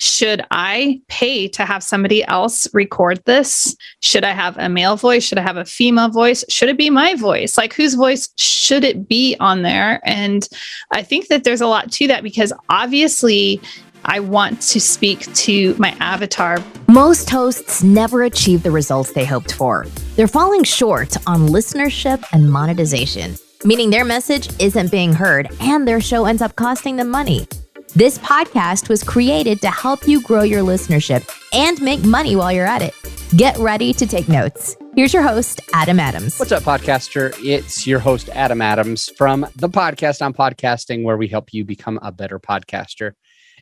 should I pay to have somebody else record this? Should I have a male voice? Should I have a female voice? Should it be my voice? Like, whose voice should it be on there? And I think that there's a lot to that, because obviously I want to speak to my avatar. Most hosts never achieve the results they hoped for. They're falling short on listenership and monetization, meaning their message isn't being heard and their show ends up costing them money. This podcast was created to help you grow your listenership and make money while you're at it. Get ready to take notes. Here's your host, Adam Adams. What's up, podcaster? It's your host, Adam Adams, from the podcast on podcasting, where we help you become a better podcaster.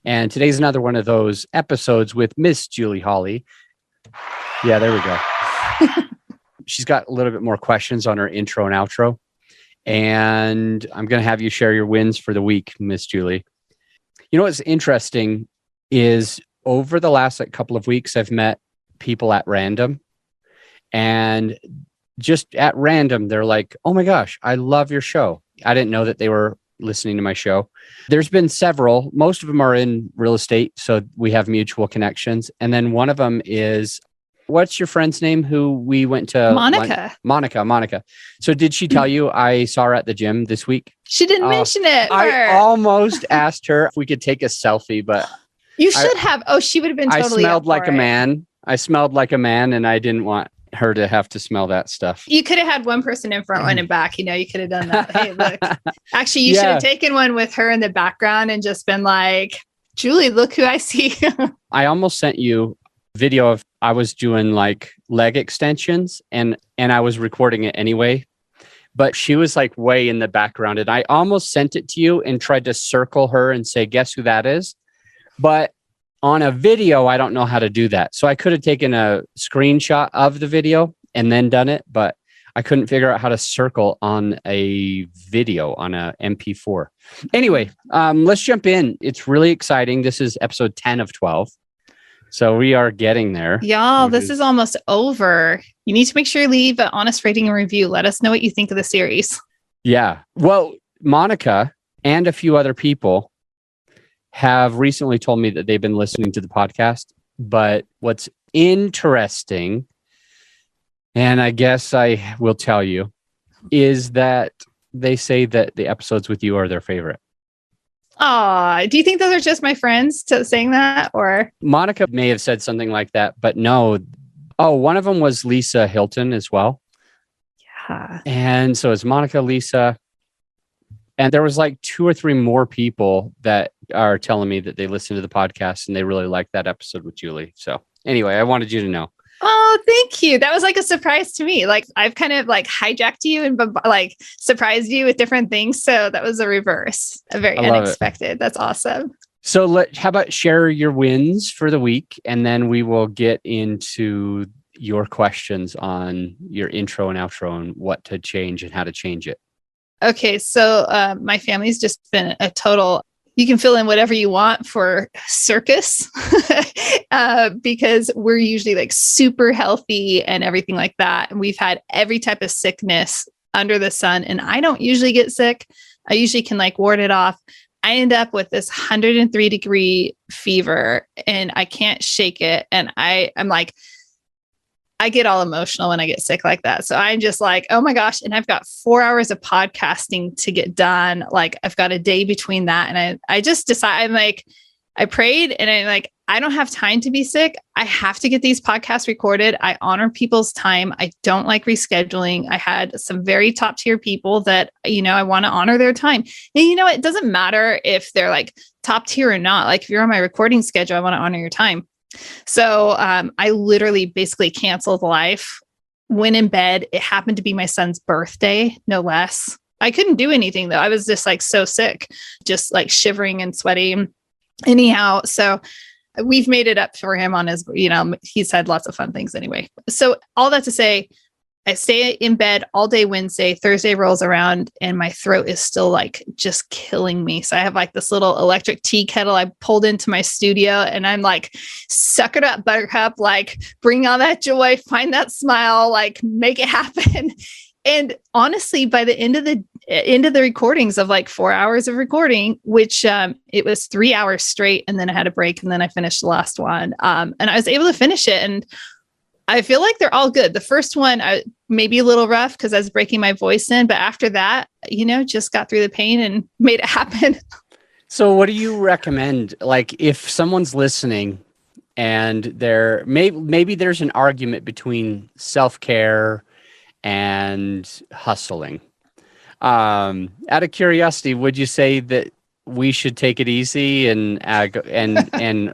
And today's another one of those episodes with Miss Julie Hawley. Yeah, there we go. She's got a little bit more questions on her intro and outro. And I'm going to have you share your wins for the week, Miss Julie. You know what's interesting is over the last couple of weeks, I've met people at random. And just at random, they're like, oh my gosh, I love your show. I didn't know that they were listening to my show. There's been several. Most of them are in real estate, so we have mutual connections. And then one of them is, what's your friend's name who we went to? Monica. Monica. So did she tell you I saw her at the gym this week? She didn't mention it. I almost asked her if we could take a selfie, but you should have. Oh, she would have been totally. I smelled like a man. I smelled like a man, and I didn't want her to have to smell that stuff. You could have had one person in front, one in back. You could have done that. Hey, look. Actually, you should have taken one with her in the background and just been like, Julie, look who I see. I almost sent you a video of I was doing like leg extensions and I was recording it anyway. But she was like way in the background, and I almost sent it to you and tried to circle her and say, guess who that is? But on a video, I don't know how to do that. So I could have taken a screenshot of the video and then done it, but I couldn't figure out how to circle on a video on a MP4. Anyway, let's jump in. It's really exciting. This is episode 10 of 12. So we are getting there. Y'all, this is almost over. You need to make sure you leave an honest rating and review. Let us know what you think of the series. Yeah. Well, Monica and a few other people have recently told me that they've been listening to the podcast. But what's interesting, and I guess I will tell you, is that they say that the episodes with you are their favorite. Do you think those are just my friends saying that? Or Monica may have said something like that, but no. Oh, one of them was Lisa Hilton as well. Yeah. And so it's Monica, Lisa. And there was like 2 or 3 more people that are telling me that they listen to the podcast and they really like that episode with Julie. So anyway, I wanted you to know. Oh, thank you. That was like a surprise to me. Like, I've kind of like hijacked you and like surprised you with different things. So that was a reverse, a very unexpected. That's awesome. So how about share your wins for the week, and then we will get into your questions on your intro and outro and what to change and how to change it. Okay, so my family's just been a total, you can fill in whatever you want for circus because we're usually like super healthy and everything like that. And we've had every type of sickness under the sun, and I don't usually get sick. I usually can like ward it off. I end up with this 103-degree fever and I can't shake it. And I'm like, I get all emotional when I get sick like that. So I'm just like, oh my gosh. And I've got 4 hours of podcasting to get done. Like, I've got a day between that. And I just decided, I'm like, I prayed and I'm like, I don't have time to be sick. I have to get these podcasts recorded. I honor people's time. I don't like rescheduling. I had some very top tier people that, I want to honor their time. And it doesn't matter if they're like top tier or not. Like, if you're on my recording schedule, I want to honor your time. So I literally basically canceled life, went in bed. It happened to be my son's birthday, no less. I couldn't do anything though. I was just like so sick, just like shivering and sweaty. Anyhow, so we've made it up for him on his, he's had lots of fun things anyway. So all that to say, I stay in bed all day Wednesday. Thursday rolls around and my throat is still like just killing me. So I have like this little electric tea kettle I pulled into my studio and I'm like, suck it up, buttercup, like bring on that joy, find that smile, like make it happen. And honestly, by the end of the into the recordings of like 4 hours of recording, which it was 3 hours straight. And then I had a break and then I finished the last one. And I was able to finish it. And I feel like they're all good. The first one, maybe a little rough because I was breaking my voice in. But after that, just got through the pain and made it happen. So what do you recommend? Like if someone's listening and maybe there's an argument between self-care and hustling. Out of curiosity, would you say that we should take it easy and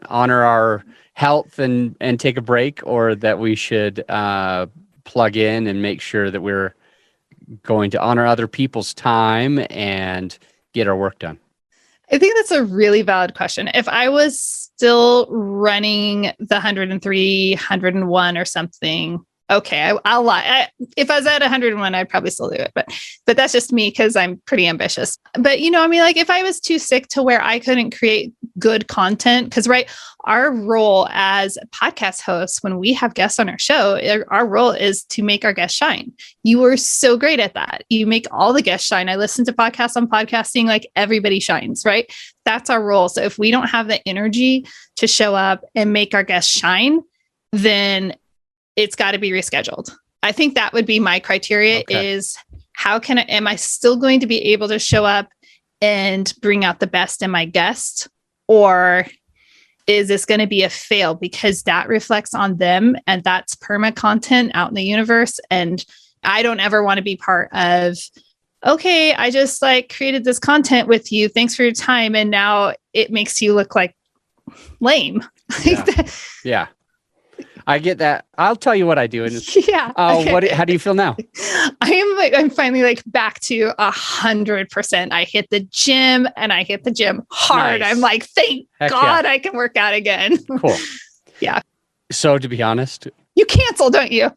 honor our health and take a break, or that we should plug in and make sure that we're going to honor other people's time and get our work done? I think that's a really valid question. If I was still running the 103, 101 or something, okay, I'll lie. If I was at 101, I'd probably still do it. But that's just me because I'm pretty ambitious. But, like if I was too sick to where I couldn't create good content, because, right, our role as podcast hosts, when we have guests on our show, our role is to make our guests shine. You are so great at that. You make all the guests shine. I listen to podcasts on podcasting, like everybody shines, right? That's our role. So if we don't have the energy to show up and make our guests shine, then it's got to be rescheduled. I think that would be my criteria. Okay. Is am I still going to be able to show up and bring out the best in my guest, or is this going to be a fail? Because that reflects on them and that's perma content out in the universe. And I don't ever want to be part of, okay, I just like created this content with you. Thanks for your time. And now it makes you look like lame. Yeah. Yeah. I get that. I'll tell you what I do. And yeah. How do you feel now? I'm finally like back to 100%. I hit the gym and I hit the gym hard. Nice. I'm like, thank God I can work out again. Cool. Yeah. So to be honest, you cancel, don't you?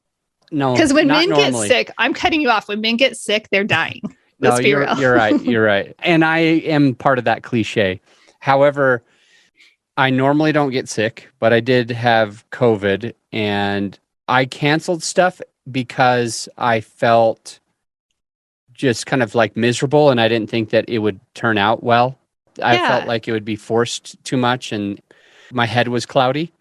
No, because when men normally. Get sick, I'm cutting you off. When men get sick, they're dying. No, you're right. You're right. And I am part of that cliche. However, I normally don't get sick, but I did have COVID and I canceled stuff because I felt just kind of like miserable and I didn't think that it would turn out well. I felt like it would be forced too much and my head was cloudy.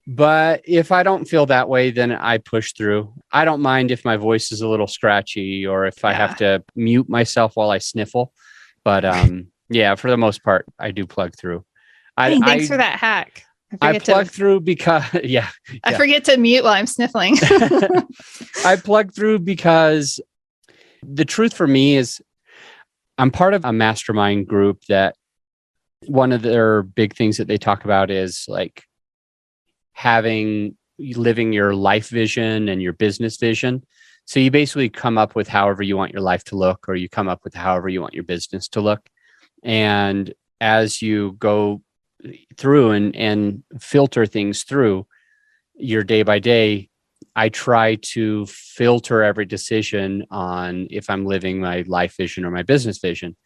But if I don't feel that way, then I push through. I don't mind if my voice is a little scratchy or if I have to mute myself while I sniffle. But for the most part, I do plug through. Thanks for that hack. I plug through because, I forget to mute while I'm sniffling. I plug through because the truth for me is I'm part of a mastermind group that one of their big things that they talk about is like living your life vision and your business vision. So you basically come up with however you want your life to look, or you come up with however you want your business to look. And as you go through and filter things through your day by day, I try to filter every decision on if I'm living my life vision or my business vision.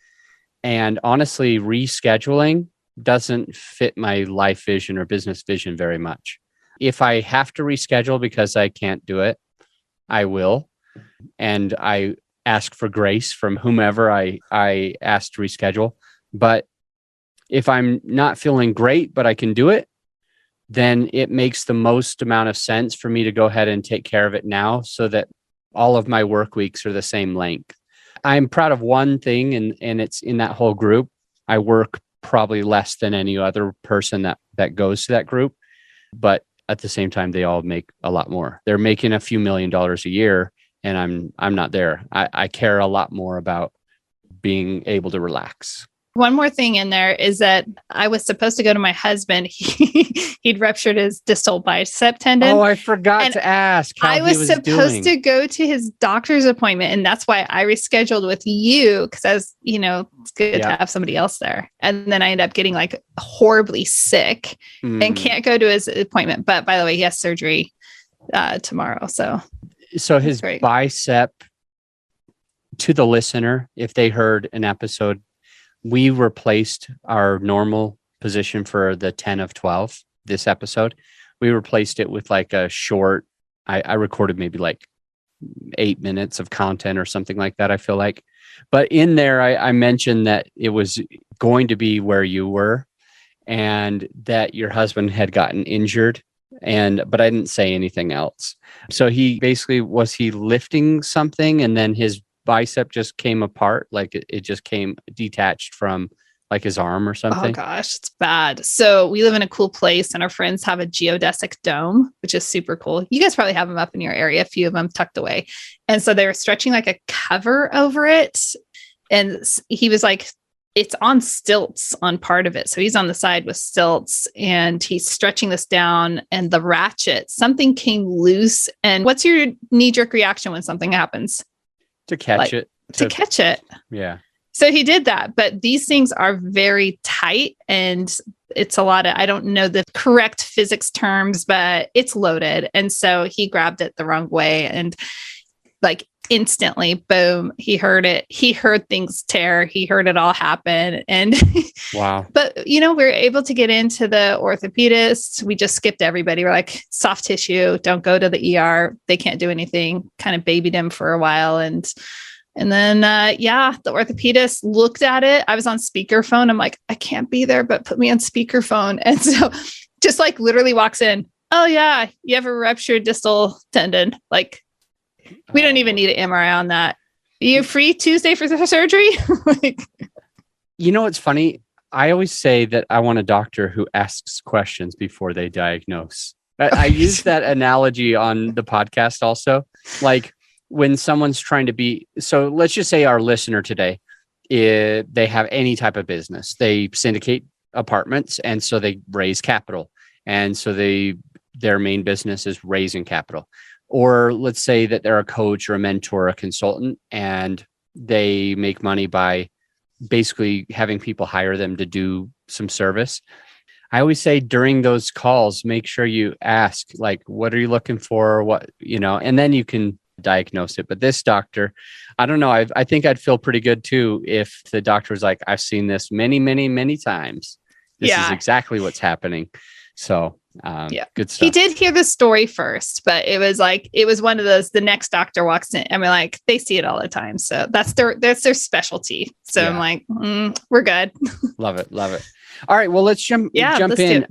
And honestly, rescheduling doesn't fit my life vision or business vision very much. If I have to reschedule because I can't do it, I will. And I ask for grace from whomever I ask to reschedule. But if I'm not feeling great, but I can do it, then it makes the most amount of sense for me to go ahead and take care of it now so that all of my work weeks are the same length. I'm proud of one thing, and it's in that whole group. I work probably less than any other person that goes to that group, but at the same time, they all make a lot more. They're making a few $1 million a year, and I'm not there. I care a lot more about being able to relax. One more thing in there is that I was supposed to go to my husband. He'd ruptured his distal bicep tendon. Oh, I forgot to ask how I was supposed to go to his doctor's appointment. And that's why I rescheduled with you. Cause I was, it's good to have somebody else there. And then I ended up getting like horribly sick and can't go to his appointment. But by the way, he has surgery tomorrow. So his bicep, to the listener, if they heard an episode, we replaced our normal position for the 10 of 12 this episode. We replaced it with like a short, I recorded maybe like 8 minutes of content or something like that, I feel like. But in there, I mentioned that it was going to be where you were and that your husband had gotten injured. But I didn't say anything else. So he basically, was he lifting something and then his bicep just came apart? Like it just came detached from like his arm or something? Oh gosh, it's bad. So we live in a cool place and our friends have a geodesic dome, which is super cool. You guys probably have them up in your area, a few of them tucked away. And so they were stretching like a cover over it. And he was like, it's on stilts on part of it. So he's on the side with stilts and he's stretching this down and the ratchet, something came loose. And what's your knee-jerk reaction when something happens? To catch it. To catch it. Yeah. So he did that, but these things are very tight and it's a lot of, I don't know the correct physics terms, but it's loaded. And so he grabbed it the wrong way and like instantly, boom, he heard it. He heard things tear. He heard it all happen. And wow. But, we're able to get into the orthopedist. We just skipped everybody. We're like, soft tissue, don't go to the ER. They can't do anything. Kind of babied him for a while. And then, the orthopedist looked at it. I was on speakerphone. I'm like, I can't be there, but put me on speakerphone. And so just like literally walks in. Oh yeah, you have a ruptured distal tendon. Like we don't even need an MRI on that. Are you free Tuesday for the surgery? It's funny. I always say that I want a doctor who asks questions before they diagnose. I use that analogy on the podcast also. Like, when someone's trying to be, so let's just say our listener today, they have any type of business. They syndicate apartments and so they raise capital. And so their main business is raising capital. Or let's say that they're a coach or a mentor, a consultant, and they make money by basically having people hire them to do some service. I always say during those calls, make sure you ask, like, what are you looking for? What, and then you can diagnose it. But this doctor, I don't know. I think I'd feel pretty good too if the doctor was like, I've seen this many, many, many times. This is exactly what's happening. So good stuff. He did hear the story first, but it was one of those, the next doctor walks in. I mean, like they see it all the time. So that's their specialty. So I'm like, we're good. Love it. All right. Well, let's jump in.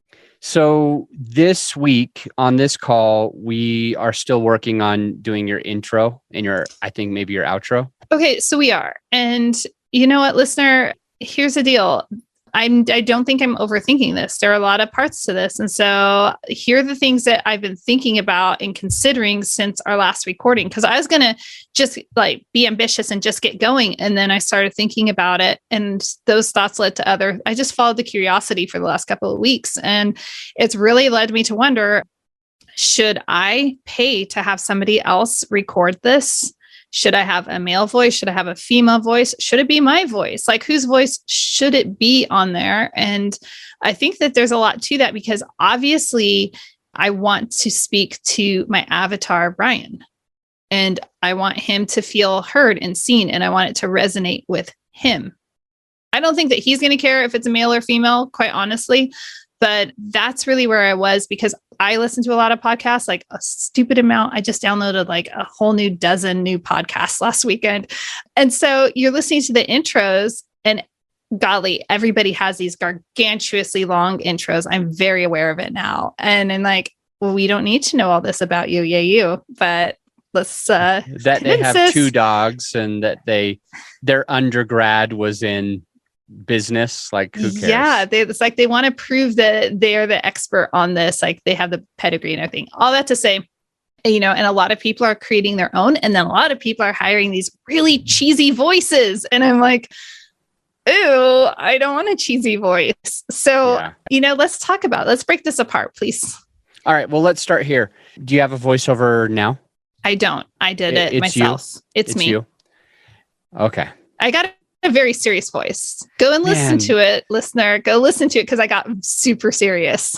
So this week on this call, we are still working on doing your intro and I think maybe your outro. Okay, so we are. And you know what, listener, here's the deal. I don't think I'm overthinking this. There are a lot of parts to this. And so here are the things that I've been thinking about and considering since our last recording, because I was going to just like be ambitious and just get going. And then I started thinking about it and those thoughts led to I just followed the curiosity for the last couple of weeks. And it's really led me to wonder, should I pay to have somebody else record this? Should I have a male voice? Should I have a female voice? Should it be my voice? Like whose voice should it be on there? And I think that there's a lot to that because obviously I want to speak to my avatar, Brian, and I want him to feel heard and seen, and I want it to resonate with him. I don't think that he's going to care if it's a male or female, quite honestly, but that's really where I was because I listen to a lot of podcasts, like a stupid amount. I just downloaded like a whole new dozen new podcasts last weekend. And so you're listening to the intros and golly, everybody has these gargantuously long intros. I'm very aware of it now. And I'm like, well, we don't need to know all this about you. Yeah, you, but let's that they have 2 dogs and that their undergrad was in business. Like who cares? Yeah, it's like they want to prove that they're the expert on this. Like they have the pedigree and everything. All that to say, and a lot of people are creating their own, and then a lot of people are hiring these really cheesy voices. And I'm like, ooh, I don't want a cheesy voice. So, let's break this apart, please. All right. Well, let's start here. Do you have a voiceover now? I don't. I did it myself. It's me. You? Okay. I got a very serious voice. Go and listen to it, listener. Go listen to it because I got super serious.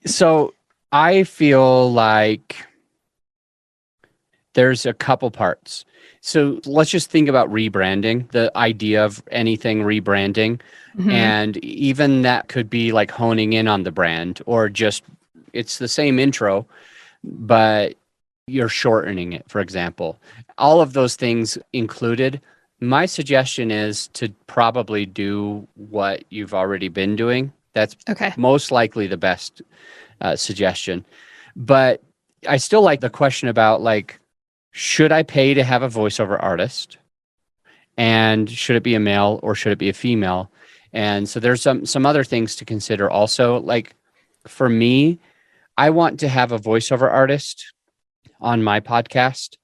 So I feel like there's a couple parts. So let's just think about rebranding, the idea of anything rebranding. Mm-hmm. And even that could be like honing in on the brand or just it's the same intro, but you're shortening it, for example. All of those things included, my suggestion is to probably do what you've already been doing. That's most likely the best suggestion. But I still like the question about like, should I pay to have a voiceover artist? And should it be a male or should it be a female? And so there's some other things to consider also. Like for me, I want to have a voiceover artist on my podcast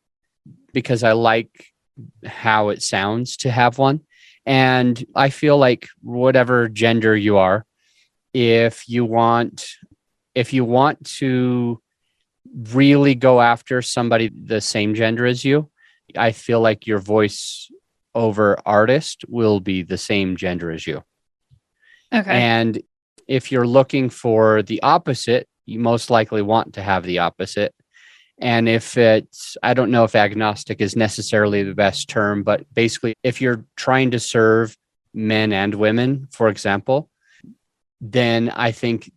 because I like how it sounds to have one. And I feel like whatever gender you are, if you want to really go after somebody the same gender as you, I feel like your voice over artist will be the same gender as you. Okay. And if you're looking for the opposite, you most likely want to have the opposite. And if it's, I don't know if agnostic is necessarily the best term, but basically if you're trying to serve men and women, for example, then I think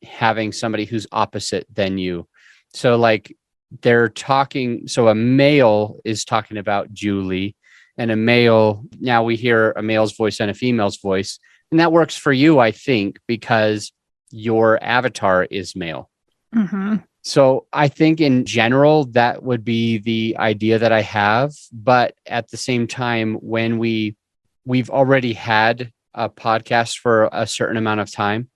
having somebody who's opposite than you. So like they're talking, so a male is talking about Julie, and a male, now we hear a male's voice and a female's voice. And that works for you, I think, because your avatar is male. Mm-hmm. So I think in general, that would be the idea that I have. But at the same time, when we've already had a podcast for a certain amount of time,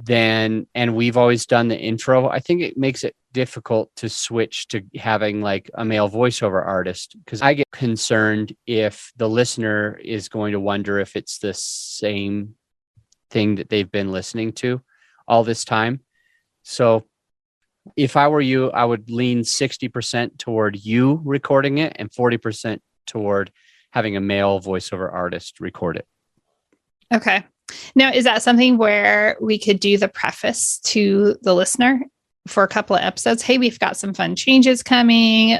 and we've always done the intro, I think it makes it difficult to switch to having like a male voiceover artist, because I get concerned if the listener is going to wonder if it's the same thing that they've been listening to all this time. So if I were you, I would lean 60% toward you recording it and 40% toward having a male voiceover artist record it. Okay. Now, is that something where we could do the preface to the listener for a couple of episodes? Hey, we've got some fun changes coming.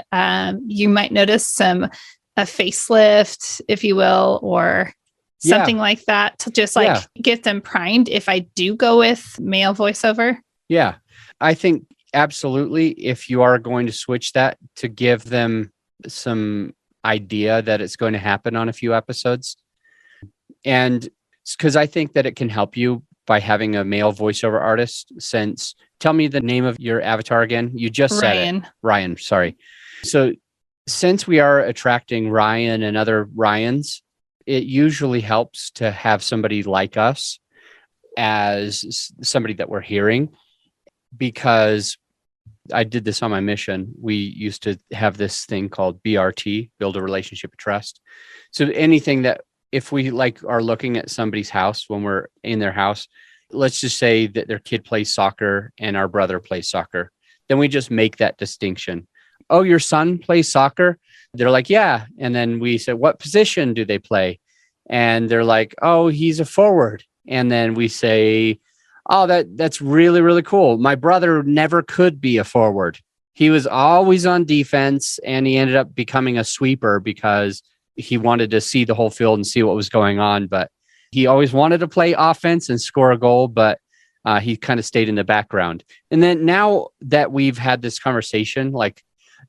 You might notice a facelift, if you will, or something like that to just get them primed if I do go with male voiceover. Yeah, I think absolutely. If you are going to switch that, to give them some idea that it's going to happen on a few episodes. And because I think that it can help you by having a male voiceover artist. Since, tell me the name of your avatar again. You just said it. Ryan, sorry. So since we are attracting Ryan and other Ryans, it usually helps to have somebody like us as somebody that we're hearing, because I did this on my mission. We used to have this thing called BRT, build a relationship of trust. So anything that, if we like are looking at somebody's house when we're in their house, let's just say that their kid plays soccer and our brother plays soccer, then we just make that distinction. Oh, your son plays soccer? They're like, yeah. And then we say, what position do they play? And they're like, oh, he's a forward. And then we say, oh, that's really, really cool. My brother never could be a forward. He was always on defense, and he ended up becoming a sweeper because he wanted to see the whole field and see what was going on. But he always wanted to play offense and score a goal, but he kind of stayed in the background. And then now that we've had this conversation, like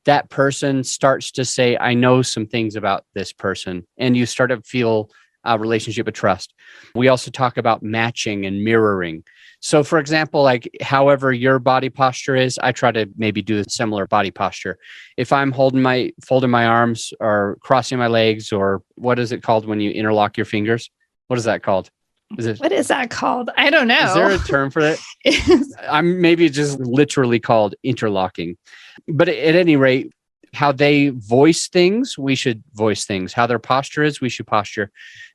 that person starts to say, I know some things about this person, and you start to feel a relationship of trust. We also talk about matching and mirroring. So for example, like however your body posture is, I try to maybe do a similar body posture. If I'm folding my arms or crossing my legs, or what is it called when you interlock your fingers? What is that called? What is that called? I don't know. Is there a term for it? I'm maybe just literally called interlocking. But at any rate, how they voice things, we should voice things. How their posture is, we should posture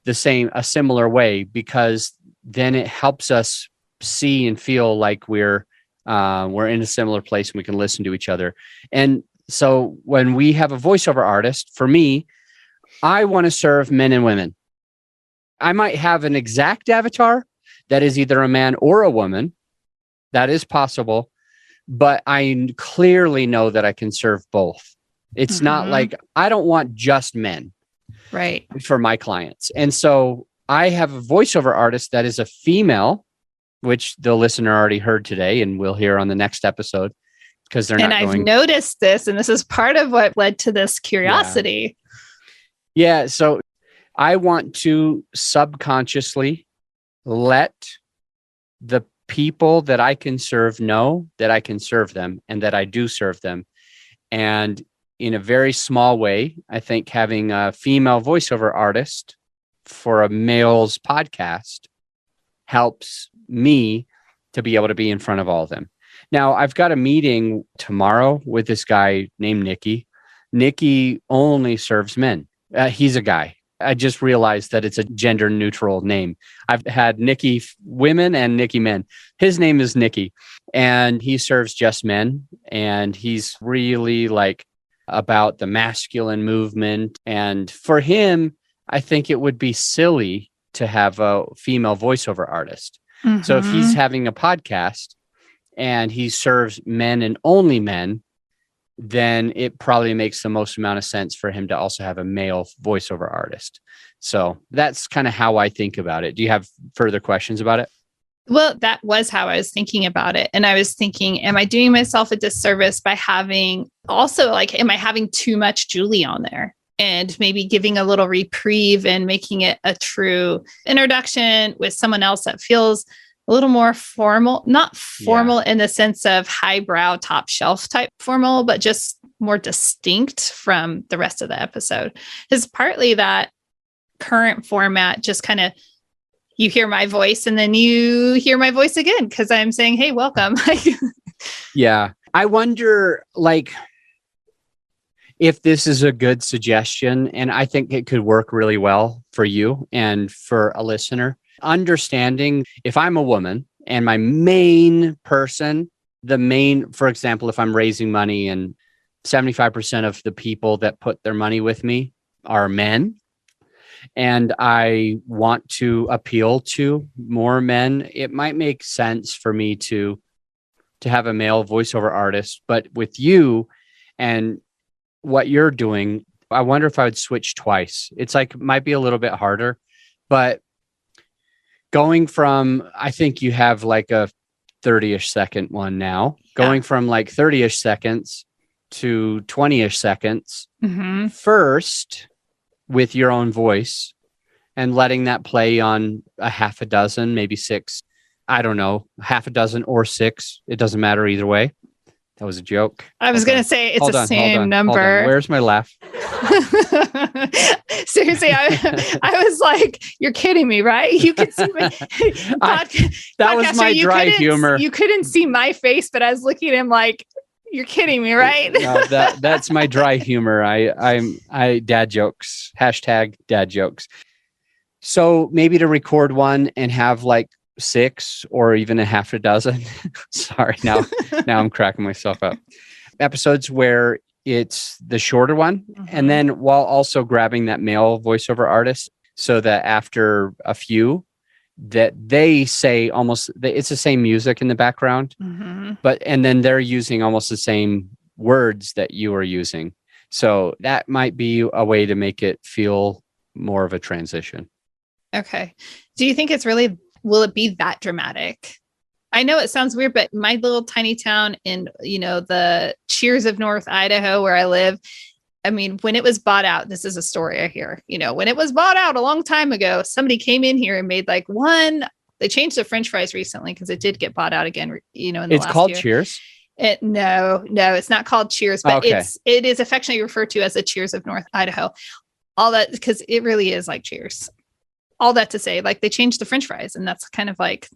a similar way, because then it helps us see and feel like we're in a similar place and we can listen to each other. And so when we have a voiceover artist, for me, I want to serve men and women. I might have an exact avatar that is either a man or a woman. That is possible, but I clearly know that I can serve both. It's not like I don't want just men, right, for my clients. And so I have a voiceover artist that is a female, which the listener already heard today and we'll hear on the next episode, because they're and not I've going. noticed this, and this is part of what led to this curiosity. Yeah. So I want to subconsciously let the people that I can serve know that I can serve them and that I do serve them. And in a very small way, I think having a female voiceover artist for a male's podcast helps me to be able to be in front of all of them. Now, I've got a meeting tomorrow with this guy named Nikki. Nikki only serves men. He's a guy. I just realized that it's a gender neutral name. I've had Nikki women and Nikki men. His name is Nikki, and he serves just men. And he's really like about the masculine movement. And for him, I think it would be silly to have a female voiceover artist. So if he's having a podcast and he serves men and only men, then it probably makes the most amount of sense for him to also have a male voiceover artist. So that's kind of how I think about it. Do you have further questions about it? Well, that was how I was thinking about it. And I was thinking, am I doing myself a disservice by having also like, am I having too much Julie on there? And maybe giving a little reprieve and making it a true introduction with someone else that feels a little more formal, not formal in the sense of highbrow, top shelf type formal, but just more distinct from the rest of the episode. Is partly that current format just kind of, you hear my voice and then you hear my voice again because I'm saying, hey, welcome. Yeah. I wonder, like, if this is a good suggestion, and I think it could work really well for you and for a listener. Understanding if I'm a woman and my main person, for example, if I'm raising money and 75% of the people that put their money with me are men, and I want to appeal to more men, it might make sense for me to have a male voiceover artist. But with you and what you're doing, I wonder if I would switch twice. It's like, might be a little bit harder, but going from, I think you have like a 30-ish second one now, going from like 30-ish seconds to 20-ish seconds first with your own voice and letting that play on a half a dozen, maybe six, I don't know, half a dozen or six. It doesn't matter either way. That was a joke. I was going to say it's the same number. Where's my laugh? Seriously, I was like, you're kidding me, right? You could see my that was my dry humor. You couldn't see my face, but I was looking at him like, you're kidding me, right? No, that's my dry humor. I dad jokes, hashtag dad jokes. So maybe to record one and have like 6 or even a half a dozen. Sorry, now I'm cracking myself up. Episodes where it's the shorter one, and then while also grabbing that male voiceover artist, so that after a few, that they say almost it's the same music in the background, and then they're using almost the same words that you are using. So that might be a way to make it feel more of a transition. Okay. Do you think will it be that dramatic? I know it sounds weird, but my little tiny town in, the Cheers of North Idaho, where I live, I mean, when it was bought out, this is a story I hear, when it was bought out a long time ago, somebody came in here and made like they changed the French fries recently because it did get bought out again, in the last year. It's called Cheers? No, it's not called Cheers, but it is affectionately referred to as the Cheers of North Idaho. All that, because it really is like Cheers. All that to say, like, they changed the French fries, and that's kind of like,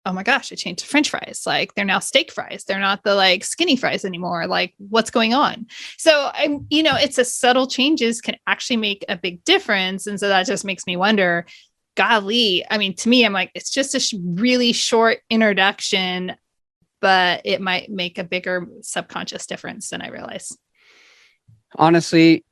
oh my gosh, it changed the French fries. Like, they're now steak fries. They're not the like skinny fries anymore. Like, what's going on? So it's a subtle changes can actually make a big difference. And so that just makes me wonder, golly, I mean, to me, I'm like, it's just a really short introduction, but it might make a bigger subconscious difference than I realize. Honestly,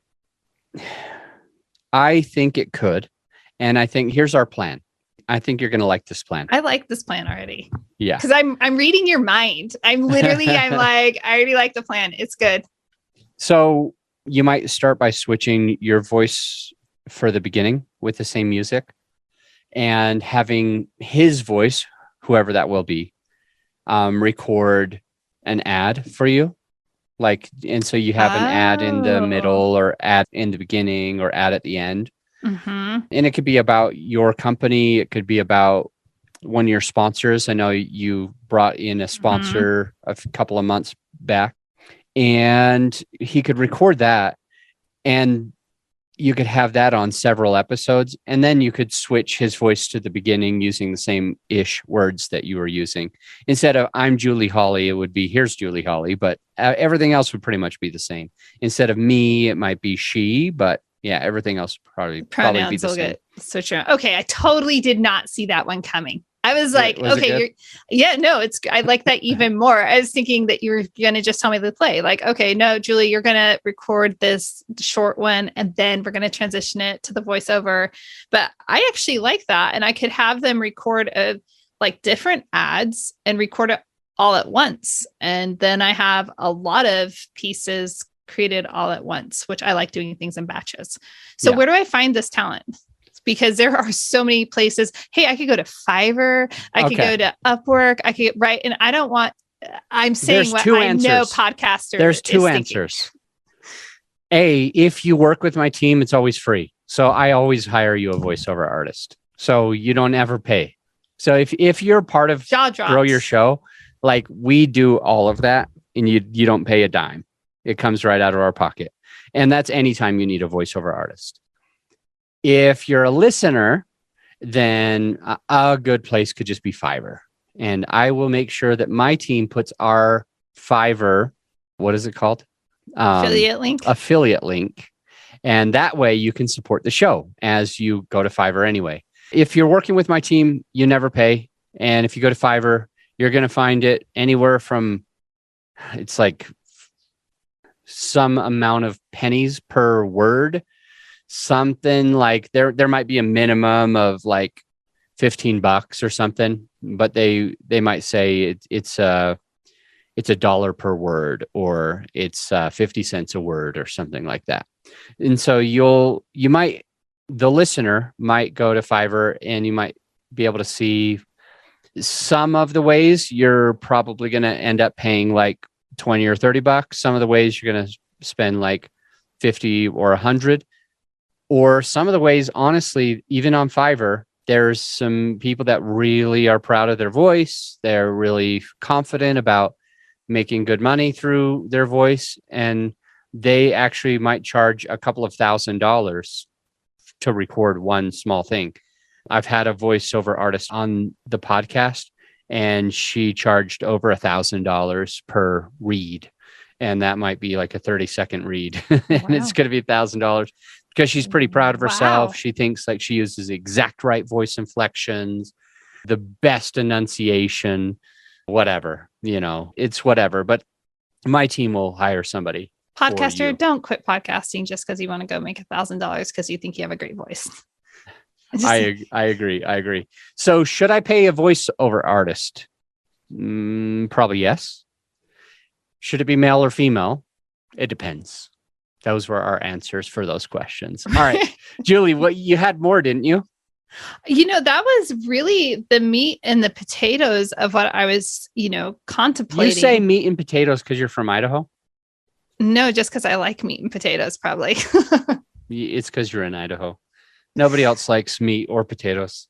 I think it could. And I think here's our plan. I think you're going to like this plan. I like this plan already. Yeah. Because I'm reading your mind. I'm like, I already like the plan. It's good. So you might start by switching your voice for the beginning with the same music and having his voice, whoever that will be, record an ad for you. And so you have an ad in the middle or ad in the beginning or ad at the end. Mm-hmm. And it could be about your company. It could be about one of your sponsors. I know you brought in a sponsor a couple of months back, and he could record that, and you could have that on several episodes, and then you could switch his voice to the beginning using the same-ish words that you were using. Instead of "I'm Julie Holly," it would be "Here's Julie Holly," but everything else would pretty much be the same. Instead of "me," it might be "she," but yeah, everything else probably be the same. So true. Okay, I totally did not see that one coming. I was like, Was okay, I like that even more. I was thinking that you were going to just tell me the play. Like, okay, no, Julie, you're going to record this short one and then we're going to transition it to the voiceover. But I actually like that. And I could have them record different ads and record it all at once. And then I have a lot of pieces created all at once, which I like doing things in batches. So where do I find this talent? Because there are so many places. Hey, I could go to Fiverr. I could go to Upwork. I could and I don't want, I'm saying There's what two I answers. know podcaster. There's two answers. A, if you work with my team, it's always free. So I always hire you a voiceover artist. So you don't ever pay. So if you're part of Grow Your Show, we do all of that and you don't pay a dime. It comes right out of our pocket. And that's anytime you need a voiceover artist. If you're a listener, then a good place could just be Fiverr. And I will make sure that my team puts our Fiverr, what is it called? Affiliate link. And that way you can support the show as you go to Fiverr anyway. If you're working with my team, you never pay. And if you go to Fiverr, you're going to find it anywhere from, it's some amount of pennies per word. Something like there might be a minimum of $15 or something, but they might say it's $1 per word, or it's 50 cents a word or something like that. And so the listener might go to Fiverr and you might be able to see some of the ways you're probably going to end up paying $20 or $30. Some of the ways you're going to spend 50 or 100. Or some of the ways, honestly, even on Fiverr, there's some people that really are proud of their voice. They're really confident about making good money through their voice. And they actually might charge a couple of $1,000s to record one small thing. I've had a voiceover artist on the podcast, and she charged over $1,000 per read. And that might be a 30-second read. And it's going to be $1,000. Because she's pretty proud of herself. Wow. She thinks she uses the exact right voice inflections, the best enunciation, whatever, it's whatever. But my team will hire somebody. Podcaster, don't quit podcasting just because you want to go make $1,000 because you think you have a great voice. I agree. So should I pay a voiceover artist? Probably yes. Should it be male or female? It depends. Those were our answers for those questions. All right, Julie, you had more, didn't you? That was really the meat and the potatoes of what I was, contemplating. You say meat and potatoes because you're from Idaho? No, just because I like meat and potatoes, probably. It's because you're in Idaho. Nobody else likes meat or potatoes.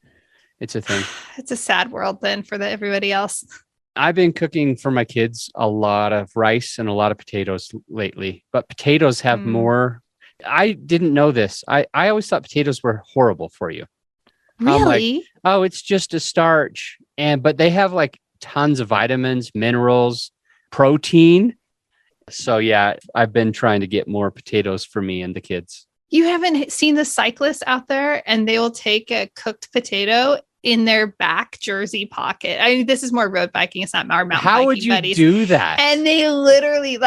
It's a thing. It's a sad world then for everybody else. I've been cooking for my kids a lot of rice and a lot of potatoes lately, but potatoes have more. I didn't know this. I always thought potatoes were horrible for you. Really? It's just a starch. But they have tons of vitamins, minerals, protein. So yeah, I've been trying to get more potatoes for me and the kids. You haven't seen the cyclists out there and they will take a cooked potato in their back jersey pocket. I mean, this is more road biking. It's not our mountain biking. How would you buddies. do that? And they literally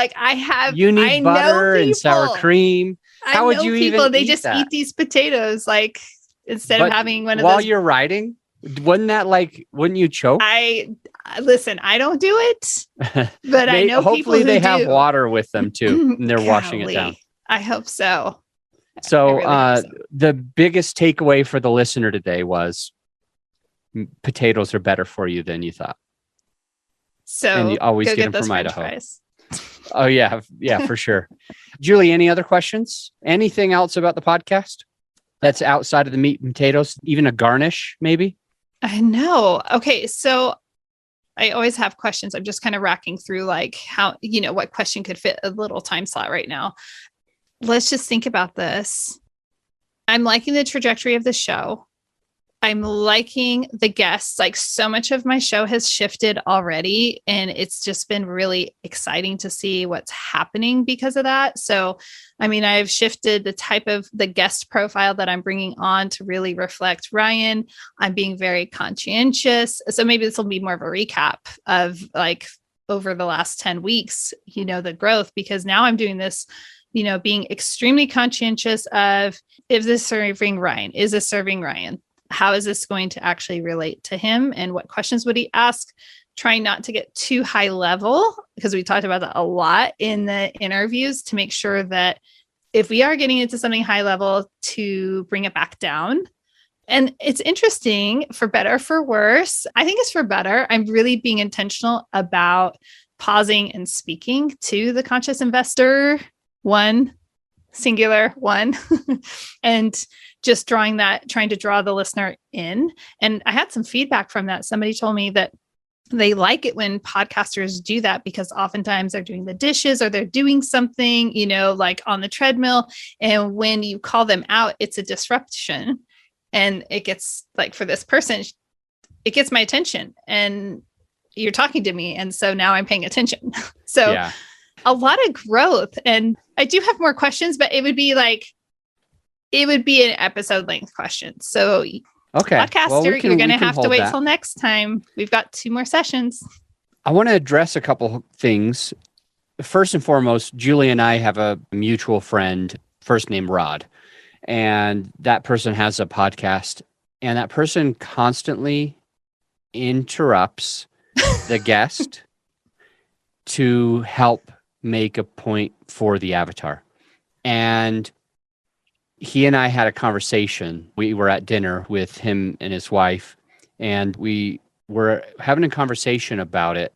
you need butter and sour cream. How would you even They just eat these potatoes instead of having one of those. While you're riding, wouldn't you choke? Listen, I don't do it, but I know people hopefully who they do. have water with them too, and they're washing it down. I hope so. So, the biggest takeaway for the listener today was potatoes are better for you than you thought. So and you always get them from Idaho. Oh, yeah. Yeah, for sure. Julie, any other questions? Anything else about the podcast that's outside of the meat and potatoes? Even a garnish, maybe? I know. Okay. So I always have questions. I'm just kind of racking through like how, what question could fit a little time slot right now. Let's just think about this. I'm liking the trajectory of the show. I'm liking the guests. Like, so much of my show has shifted already, and it's just been really exciting to see what's happening because of that. So, I mean, I've shifted the type of the guest profile that I'm bringing on to really reflect Ryan. I'm being very conscientious. So maybe this will be more of a recap of like over the last 10 weeks, the growth, because now I'm doing this, being extremely conscientious of, is this serving Ryan? Is this serving Ryan? How is this going to actually relate to him? And what questions would he ask? Trying not to get too high level, because we talked about that a lot in the interviews, to make sure that if we are getting into something high level, to bring it back down. And it's interesting, for better or for worse. I think it's for better. I'm really being intentional about pausing and speaking to the conscious investor, one, singular one, and just trying to draw the listener in. And I had some feedback from that. Somebody told me that they like it when podcasters do that, because oftentimes they're doing the dishes or they're doing something, like on the treadmill. And when you call them out, it's a disruption. And it gets, like, for this person, it gets my attention, and you're talking to me. And so now I'm paying attention. So yeah. A lot of growth. And I do have more questions, but it would be an episode length question. So okay, podcaster, you're going to have to wait till next time. We've got 2 more sessions. I want to address a couple things. First and foremost, Julie and I have a mutual friend, first name Rod, and that person has a podcast, and that person constantly interrupts the guest to help make a point for the avatar. And he and I had a conversation. We were at dinner with him and his wife, and we were having a conversation about it.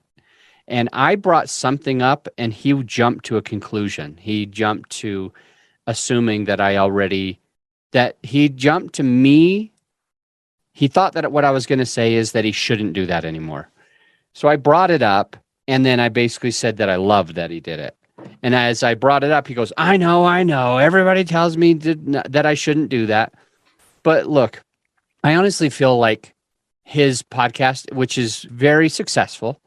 And I brought something up, and he jumped to a conclusion. He jumped to assuming that he jumped to me. He thought that what I was going to say is that he shouldn't do that anymore. So I brought it up, and then I basically said that I loved that he did it. And as I brought it up, he goes, I know. Everybody tells me that I shouldn't do that. But look, I honestly feel like his podcast, which is very successful,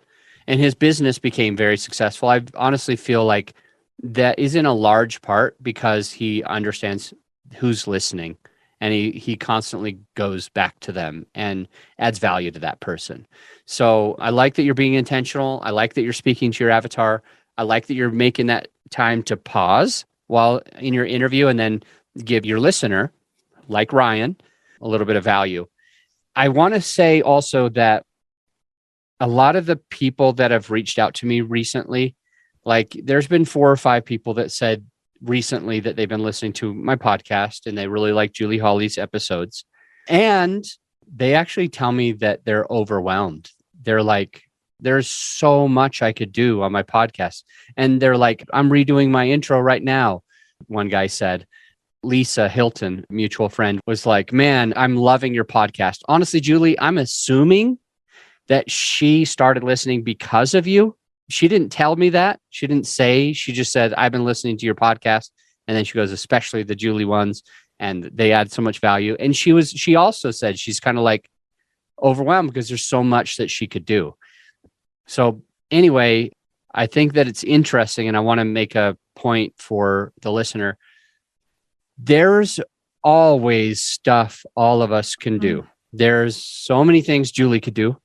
and his business became very successful, I honestly feel like that is in a large part because he understands who's listening, and he constantly goes back to them and adds value to that person. So I like that you're being intentional. I like that you're speaking to your avatar. I like that you're making that time to pause while in your interview and then give your listener, like Ryan, a little bit of value. I want to say also that a lot of the people that have reached out to me recently, like there's been 4 or 5 people that said recently that they've been listening to my podcast and they really like Julie Hawley's episodes. And they actually tell me that they're overwhelmed. They're like, there's so much I could do on my podcast. And they're like, I'm redoing my intro right now. One guy said, Lisa Hilton, mutual friend, was like, man, I'm loving your podcast. Honestly, Julie, I'm assuming that she started listening because of you. She didn't tell me that. She didn't say, she just said, I've been listening to your podcast. And then she goes, especially the Julie ones. And they add so much value. And she also said she's kind of like overwhelmed because there's so much that she could do. So anyway, I think that it's interesting, and I want to make a point for the listener. There's always stuff all of us can do. There's so many things Julie could do.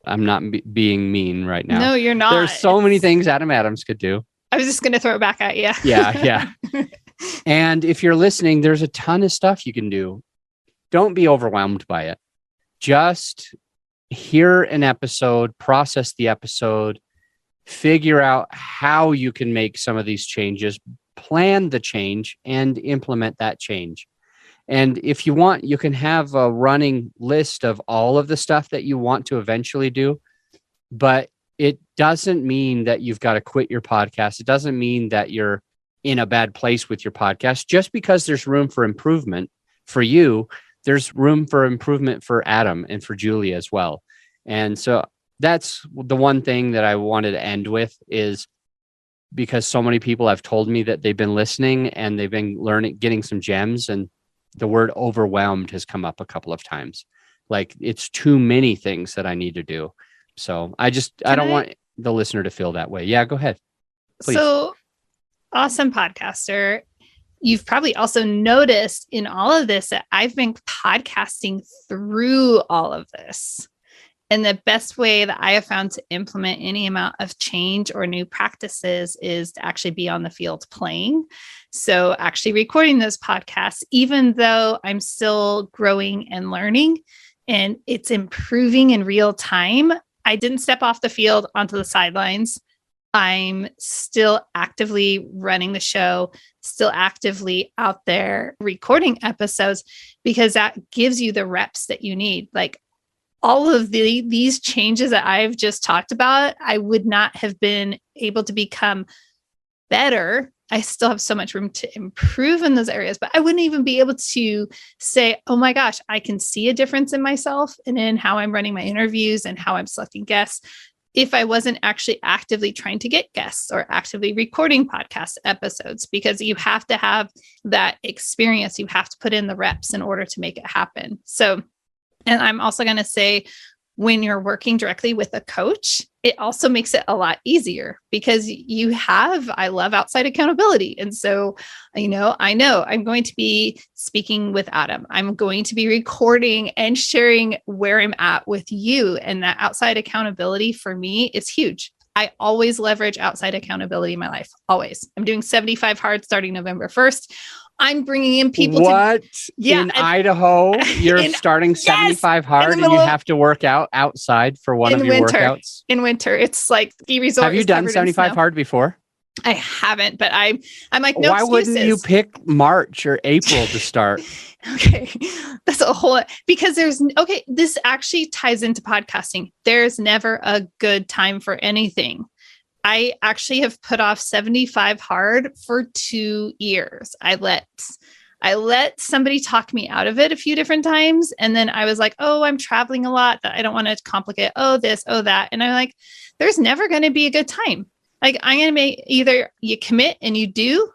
I'm not being mean right now. No, you're not. There's so many things Adam Adams could do. I was just going to throw it back at you. Yeah. And if you're listening, there's a ton of stuff you can do. Don't be overwhelmed by it. Just hear an episode, process the episode, figure out how you can make some of these changes, plan the change, and implement that change. And if you want, you can have a running list of all of the stuff that you want to eventually do. But it doesn't mean that you've got to quit your podcast. It doesn't mean that you're in a bad place with your podcast. Just because there's room for improvement for you, there's room for improvement for Adam and for Julie as well. And so that's the one thing that I wanted to end with, is because so many people have told me that they've been listening and they've been learning, getting some gems, and the word overwhelmed has come up a couple of times. Like, it's too many things that I need to do. So I don't want the listener to feel that way. Yeah, go ahead, please. So, awesome podcaster. You've probably also noticed in all of this that I've been podcasting through all of this. And the best way that I have found to implement any amount of change or new practices is to actually be on the field playing. So actually recording those podcasts, even though I'm still growing and learning and it's improving in real time, I didn't step off the field onto the sidelines. I'm still actively running the show, still actively out there recording episodes, because that gives you the reps that you need. Like, all of these changes that I've just talked about, I would not have been able to become better. I still have so much room to improve in those areas, but I wouldn't even be able to say, oh my gosh, I can see a difference in myself and in how I'm running my interviews and how I'm selecting guests, if I wasn't actually actively trying to get guests or actively recording podcast episodes, because you have to have that experience. You have to put in the reps in order to make it happen. So, and I'm also going to say, when you're working directly with a coach, it also makes it a lot easier, because I love outside accountability. And so, I know I'm going to be speaking with Adam. I'm going to be recording and sharing where I'm at with you. And that outside accountability for me is huge. I always leverage outside accountability in my life. Always. I'm doing 75 hard starting November 1st. I'm bringing in people. In Idaho, you're starting 75 hard and you have to work out outside for one of your workouts? In winter. It's like ski resort. Have you done 75 hard before? I haven't, but I'm like, no Why excuses. Wouldn't you pick March or April to start? Okay. That's a whole, because this actually ties into podcasting. There's never a good time for anything. I actually have put off 75 hard for 2 years. I let somebody talk me out of it a few different times. And then I was like, oh, I'm traveling a lot, that I don't want to complicate. Oh, this, oh, that. And I'm like, there's never going to be a good time. Like, I'm going to make either you commit and you do,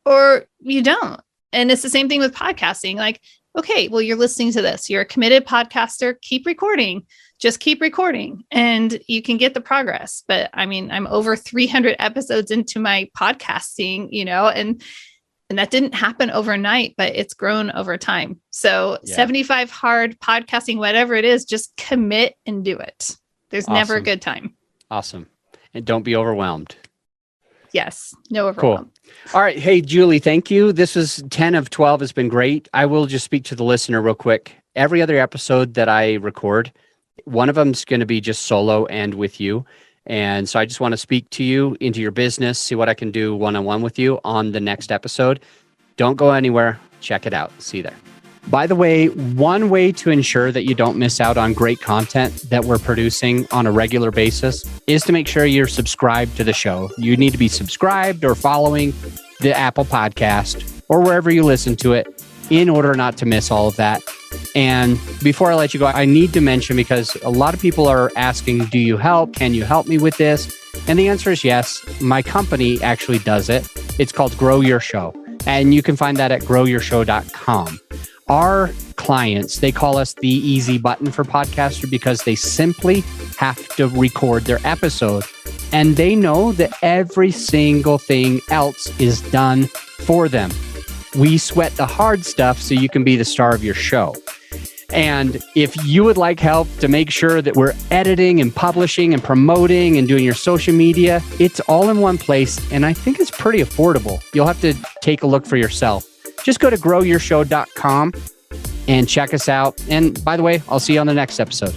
or you don't. And it's the same thing with podcasting. Like, okay, well, you're listening to this. You're a committed podcaster. Keep recording. Just keep recording and you can get the progress. But I mean, I'm over 300 episodes into my podcasting, and that didn't happen overnight, but it's grown over time. So 75 hard podcasting, whatever it is, just commit and do it. There's never a good time. Awesome. And don't be overwhelmed. Yes. No overwhelm. Cool. All right. Hey, Julie, thank you. This is 10 of 12 has been great. I will just speak to the listener real quick. Every other episode that I record, one of them is going to be just solo and with you. And so I just want to speak to you, into your business, see what I can do one-on-one with you on the next episode. Don't go anywhere. Check it out. See you there. By the way, one way to ensure that you don't miss out on great content that we're producing on a regular basis is to make sure you're subscribed to the show. You need to be subscribed or following the Apple Podcast or wherever you listen to it in order not to miss all of that. And before I let you go, I need to mention, because a lot of people are asking, do you help? Can you help me with this? And the answer is yes. My company actually does it. It's called Grow Your Show. And you can find that at growyourshow.com. Our clients, they call us the easy button for podcaster, because they simply have to record their episode. And they know that every single thing else is done for them. We sweat the hard stuff so you can be the star of your show. And if you would like help to make sure that we're editing and publishing and promoting and doing your social media, it's all in one place. And I think it's pretty affordable. You'll have to take a look for yourself. Just go to growyourshow.com and check us out. And by the way, I'll see you on the next episode.